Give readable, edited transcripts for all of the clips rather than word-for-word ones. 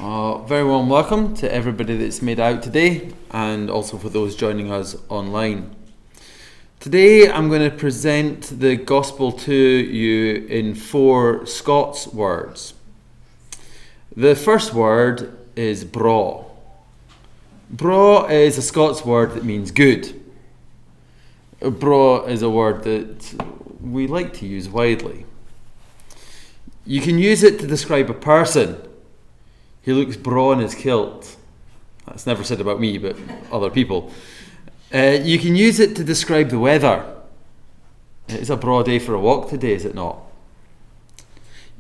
Very warm welcome to everybody that's made out today, and also for those joining us online. Today I'm going to present the Gospel to you in 4 Scots words. The first word is braw. Braw is a Scots word that means good. Braw is a word that we like to use widely. You can use it to describe a person. He looks braw in his kilt. That's never said about me, but other people. You can use it to describe the weather. It's a braw day for a walk today, is it not?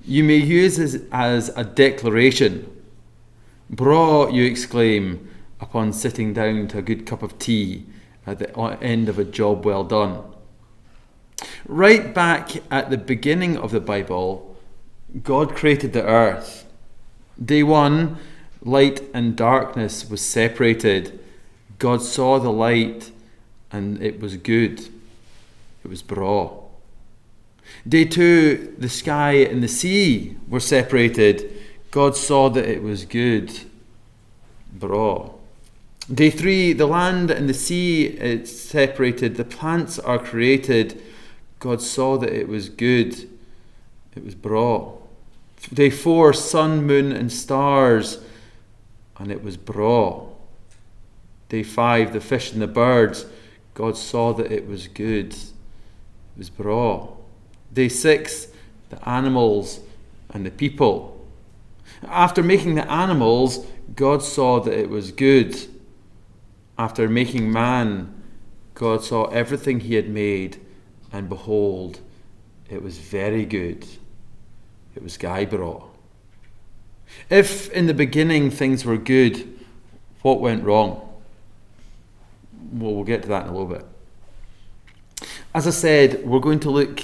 You may use it as a declaration. Braw, you exclaim, upon sitting down to a good cup of tea at the end of a job well done. Right back at the beginning of the Bible, God created the earth. Day 1, light and darkness was separated. God saw the light and it was good. It was braw. Day 2, the sky and the sea were separated. God saw that it was good. Braw. Day 3, the land and the sea is separated. The plants are created. God saw that it was good. It was braw. Day 4, sun, moon and stars, and it was braw. Day 5, the fish and the birds, God saw that it was good. It was braw. Day 6, the animals and the people. After making the animals, God saw that it was good. After making man, God saw everything he had made, and behold, it was very good. It was 𝐥𝐫𝗿𝘀𝘀. If in the beginning things were good, what went wrong? Well, we'll get to that in a little bit. As I said, we're going to look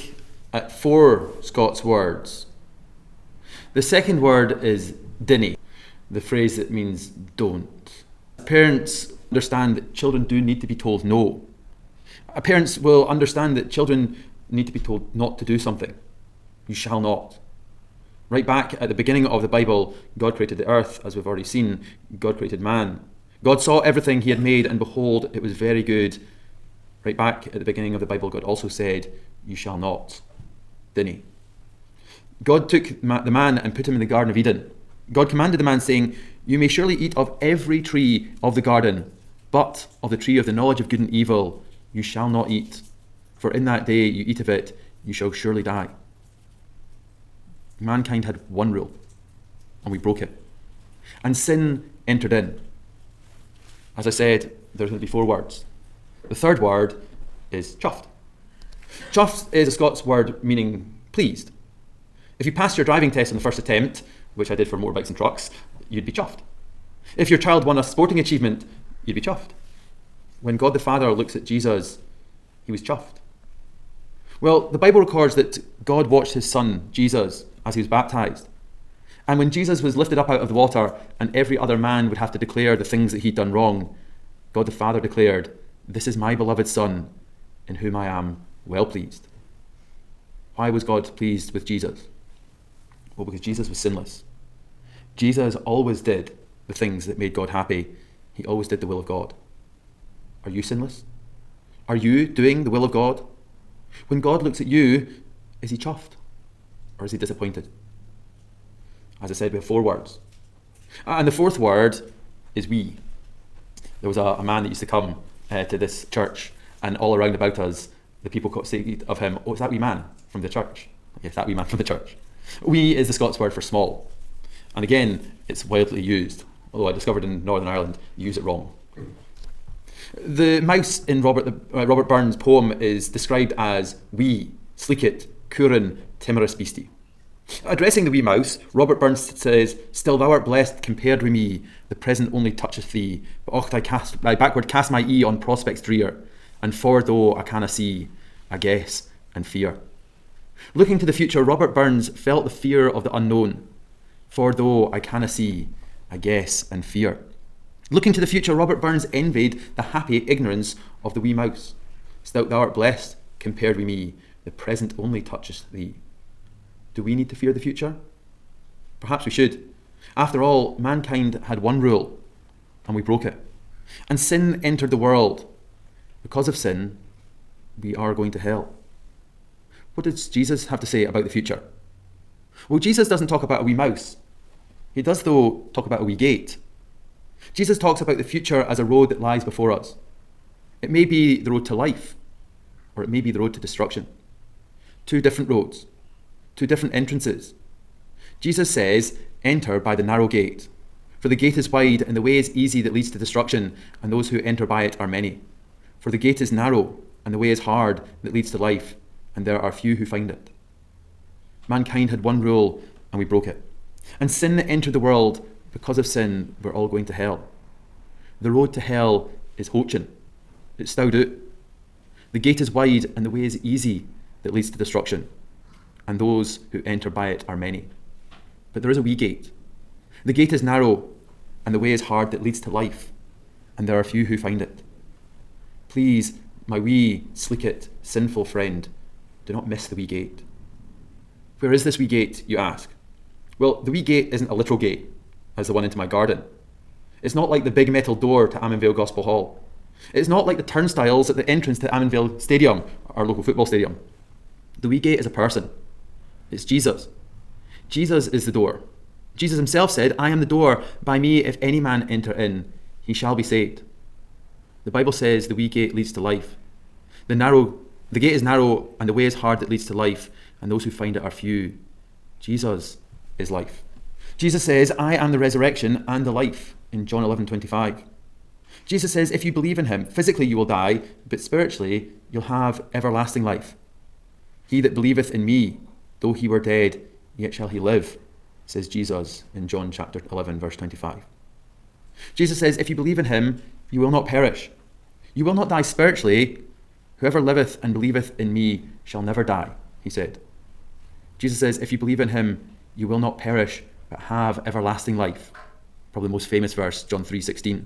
at 4 Scots words. The second word is dinny, the phrase that means don't. Parents understand that children do need to be told no. Parents will understand that children need to be told not to do something. You shall not. Right back at the beginning of the Bible, God created the earth, as we've already seen. God created man. God saw everything he had made, and behold, it was very good. Right back at the beginning of the Bible, God also said, you shall not. Didn't he? God took the man and put him in the Garden of Eden. God commanded the man, saying, you may surely eat of every tree of the garden, but of the tree of the knowledge of good and evil you shall not eat. For in that day you eat of it, you shall surely die. Mankind had one rule, and we broke it. And sin entered in. As I said, there's going to be 4 words. The third word is chuffed. Chuffed is a Scots word meaning pleased. If you passed your driving test on the first attempt, which I did for motorbikes and trucks, you'd be chuffed. If your child won a sporting achievement, you'd be chuffed. When God the Father looks at Jesus, he was chuffed. Well, the Bible records that God watched his son, Jesus, as he was baptized. And when Jesus was lifted up out of the water and every other man would have to declare the things that he'd done wrong, God the Father declared, this is my beloved Son, in whom I am well pleased. Why was God pleased with Jesus? Well, because Jesus was sinless. Jesus always did the things that made God happy. He always did the will of God. Are you sinless? Are you doing the will of God? When God looks at you, is he chuffed? Or is he disappointed? As I said, we have 4 words. And the 4th word is we. There was a man that used to come to this church, and all around about us, the people say of him, oh, is that wee man from the church? Yes, that wee man from the church. Wee is the Scots word for small. And again, it's widely used, although I discovered in Northern Ireland, you use it wrong. The mouse in Robert Burns' poem is described as 𝗕𝗏 𝗬𝗏 𝘬𝗏. Addressing the wee mouse, Robert Burns says, still thou art blessed compared with me, the present only toucheth thee, but I backward cast my eye on prospects drear, and forward though I canna see, I guess and fear. Looking to the future, Robert Burns felt the fear of the unknown. Forward though I canna see, I guess and fear. Looking to the future, Robert Burns envied the happy ignorance of the wee mouse. Still thou art blessed compared with me, the present only toucheth thee. Do we need to fear the future? Perhaps we should. After all, mankind had one rule, and we broke it. And sin entered the world. Because of sin, we are going to hell. What does Jesus have to say about the future? Well, Jesus doesn't talk about a wee mouse. He does, though, talk about a wee gate. Jesus talks about the future as a road that lies before us. It may be the road to life, or it may be the road to destruction. Two different roads, two different entrances. Jesus says, enter by the narrow gate. For the gate is wide, and the way is easy that leads to destruction, and those who enter by it are many. For the gate is narrow, and the way is hard that leads to life, and there are few who find it. Mankind had one rule, and we broke it. And sin entered the world. Because of sin, we're all going to hell. The road to hell is 𝗕𝗥𝗔𝗪. It's 𝗕𝗥𝗔𝐪. The gate is wide, and the way is easy that leads to destruction, and those who enter by it are many. But there is a wee gate. The gate is narrow, and the way is hard that leads to life, and there are few who find it. Please, my wee, 𝗬𝗏𝘃𝑒𝑡, sinful friend, do not miss the wee gate. Where is this wee gate, you ask? Well, the wee gate isn't a literal gate, as the one into my garden. It's not like the big metal door to 𝗕𝗏𝗿𝘀𝘆 Gospel Hall. It's not like the turnstiles at the entrance to 𝗕𝗏𝗿𝘀 Stadium, our local football stadium. The wee gate is a person. It's Jesus. Jesus is the door. Jesus himself said, I am the door. By me, if any man enter in, he shall be saved. The Bible says the wee gate leads to life. The gate is narrow, and the way is hard that leads to life, and those who find it are few. Jesus is life. Jesus says, I am the resurrection and the life, in John 11:25. Jesus says, if you believe in him, physically you will die, but spiritually you'll have everlasting life. He that believeth in me, though he were dead, yet shall he live, says Jesus in John chapter 11, verse 25. Jesus says, if you believe in him, you will not perish. You will not die spiritually. Whoever liveth and believeth in me shall never die, he said. Jesus says, if you believe in him, you will not perish, but have everlasting life. Probably the most famous verse, John 3:16.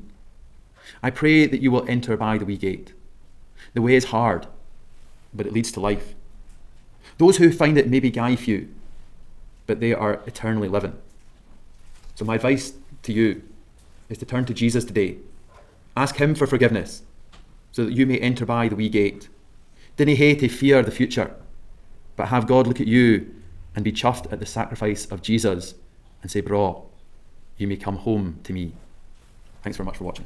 I pray that you will enter by the wee gate. The way is hard, but it leads to life. Those who find it may be few, but they are eternally living. So my advice to you is to turn to Jesus today. Ask him for forgiveness, so that you may enter by the wee gate. Dinna hae to fear the future, but have God look at you and be chuffed at the sacrifice of Jesus and say, braw, you may come home to me. Thanks very much for watching.